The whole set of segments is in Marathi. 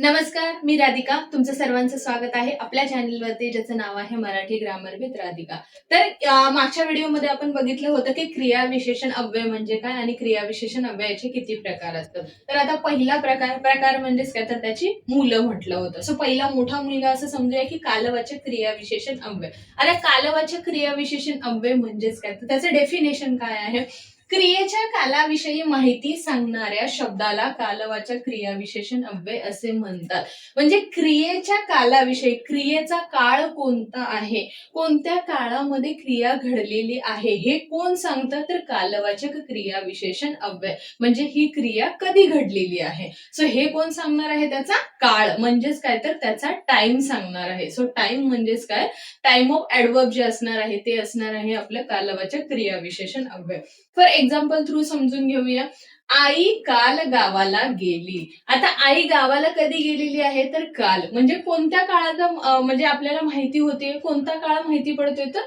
नमस्कार, मी राधिका. तुमचं सर्वांचं स्वागत आहे आपल्या चॅनलवरती, ज्याचं नाव आहे मराठी ग्रामर विथ राधिका. तर मागच्या व्हिडिओमध्ये आपण बघितलं होतं की क्रियाविशेषण अव्यय म्हणजे काय आणि क्रियाविशेषण अव्ययाचे किती प्रकार असतात. तर आता पहिला प्रकार म्हणजेच काय, तर त्याची मुलं म्हटलं होतं. सो पहिला मोठा मुलगा असं समजूया की कालवाचक क्रियाविशेषण अव्यय. आता कालवाचक क्रियाविशेषण अव्यय म्हणजेच काय, तर त्याचं डेफिनेशन काय आहे? क्रियेच्या कालाविषयी माहिती सांगणाऱ्या शब्दाला कालवाचक क्रियाविशेषण अव्यय असे म्हणतात. म्हणजे क्रियेच्या कालाविषयी, क्रियेचा काळ कोणता आहे, कोणत्या काळामध्ये क्रिया घडलेली आहे, हे कोण सांगतं, तर कालवाचक क्रियाविशेषण अव्यय. म्हणजे ही क्रिया कधी घडलेली आहे. सो हे कोण सांगणार आहे? त्याचा काळ म्हणजेच काय, तर त्याचा टाइम सांगणार आहे. सो टाइम म्हणजेच काय, टाइम ऑफ ऍडवर्ब जे असणार आहे ते असणार आहे आपलं कालवाचक क्रियाविशेषण अव्यय. फॉर एक्झाम्पल थ्रू समजून घेऊया. आई काल गावाला गेली. आता आई गावाला कधी गेलेली आहे, तर काल. म्हणजे कोणत्या काळाचा म्हणजे आपल्याला माहिती होते, कोणता काळ माहिती पडतोय, तर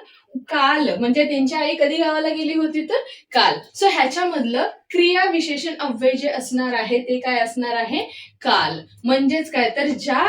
काल. म्हणजे त्यांची आई कधी गावाला गेली होती, तर काल. सो ह्याच्यामधलं क्रिया विशेषण अव्यय जे असणार आहे ते काय असणार आहे, काल. म्हणजेच काय, तर ज्या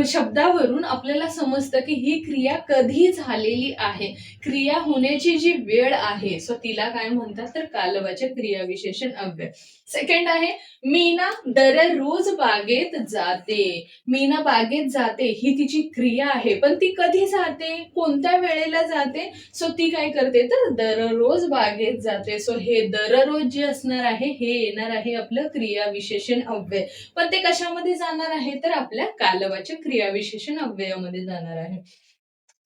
शब्दावरून आपल्याला समजतं की ही क्रिया कधी झालेली आहे, क्रिया होण्याची जी वेळ आहे, सो तिला काय म्हणतात, तर कालवाचक क्रियाविशेषण अव्यय. सेकंड आहे, मीना दररोज बागेत जाते. मीना बागेत जाते ही तिची क्रिया आहे, पण ती कधी जाते, कोणत्या वेळेला जाते, सो ती काय करते, तर दररोज बागेत जाते. सो हे दररोज जे असणार आहे हे येणार आहे आपलं क्रियाविशेषण अव्यय. पण ते कशामध्ये जाणार आहे, तर आपल्या कालवाचक क्रियाविशेषण अव्ययामध्ये जाणार आहे.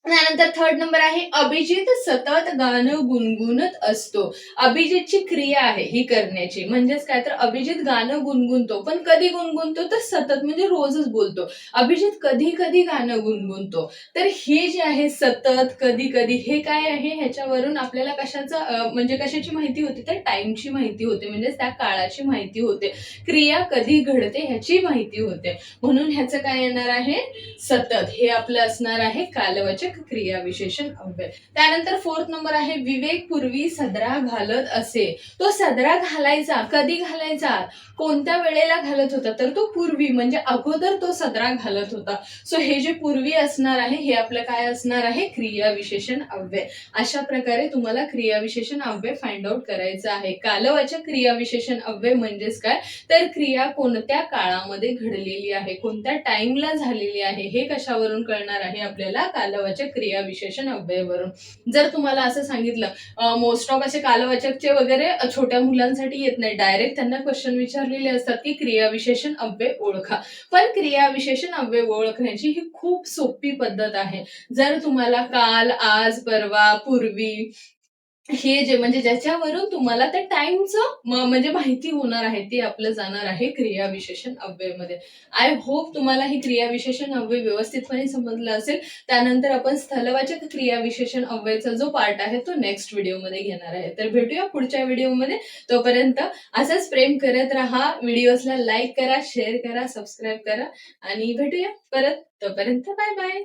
त्यानंतर थर्ड नंबर आहे, अभिजित सतत गाणं गुणगुणत असतो. अभिजितची क्रिया आहे ही करण्याची. म्हणजेच काय, तर अभिजित गाणं गुणगुणतो, पण कधी गुणगुणतो, तर सतत, म्हणजे रोजच बोलतो. अभिजित कधी कधी गाणं गुणगुणतो. तर हे जे आहे सतत, कधी कधी, हे काय आहे, ह्याच्यावरून आपल्याला कशाचं म्हणजे कशाची माहिती होते, तर टाइमची माहिती होते. म्हणजे त्या काळाची माहिती होते, क्रिया कधी घडते ह्याची माहिती होते. म्हणून ह्याचं काय येणार आहे, सतत. हे आपलं असणार आहे कालवाचक क्रियाविशेषण अव्यय. त्यानंतर फोर्थ नंबर आहे, विवेक पूर्वी सदरा घालत असे. तो सदरा घालायचा, कधी घालायचा, कोणत्या वेळेला घालत होता, तर तो पूर्वी, म्हणजे अगोदर तो सदरा घालत होता. सो हे जे पूर्वी असणार आहे हे आपलं काय असणार आहे, क्रियाविशेषण अव्यय. अशा प्रकारे तुम्हाला क्रियाविशेषण अव्यय फाइंड आउट करायचं आहे. कालवाचक क्रियाविशेषण अव्यय म्हणजेच काय, तर क्रिया कोणत्या काळामध्ये घडलेली आहे, कोणत्या टाइमला झालेली आहे, हे कशावरून कळणार आहे आपल्याला, कालवाचक क्रियाविशेषण अव्ययवरून. जर तुम्हाला असं सांगितलं, मोस्ट ऑफ असे कालवाचकचे वगैरे छोट्या मुलांसाठी येत नाही, डायरेक्ट त्यांना क्वेश्चन विचारलेले असतात की क्रियाविशेषण अव्यय ओळखा. पण क्रियाविशेषण अव्यय ओळखण्याची ही खूप सोपी पद्धत आहे. जर तुम्हाला काल, आज, परवा, पूर्वी, हे जे म्हणजे ज्याच्यावरून तुम्हाला त्या टाइमचं म्हणजे माहिती होणार आहे, ते आपलं जाणार आहे क्रियाविशेषण अव्ययमध्ये. आय होप तुम्हाला ही क्रियाविशेषण अव्यय व्यवस्थितपणे समजलं असेल. त्यानंतर आपण स्थलवाचक क्रियाविशेषण अव्ययचा जो पार्ट आहे तो नेक्स्ट व्हिडिओमध्ये घेणार आहे. तर भेटूया पुढच्या व्हिडिओमध्ये. तोपर्यंत असंच प्रेम करत राहा. व्हिडिओजला लाईक करा, शेअर करा, सबस्क्राईब करा आणि भेटूया परत. तोपर्यंत बाय बाय.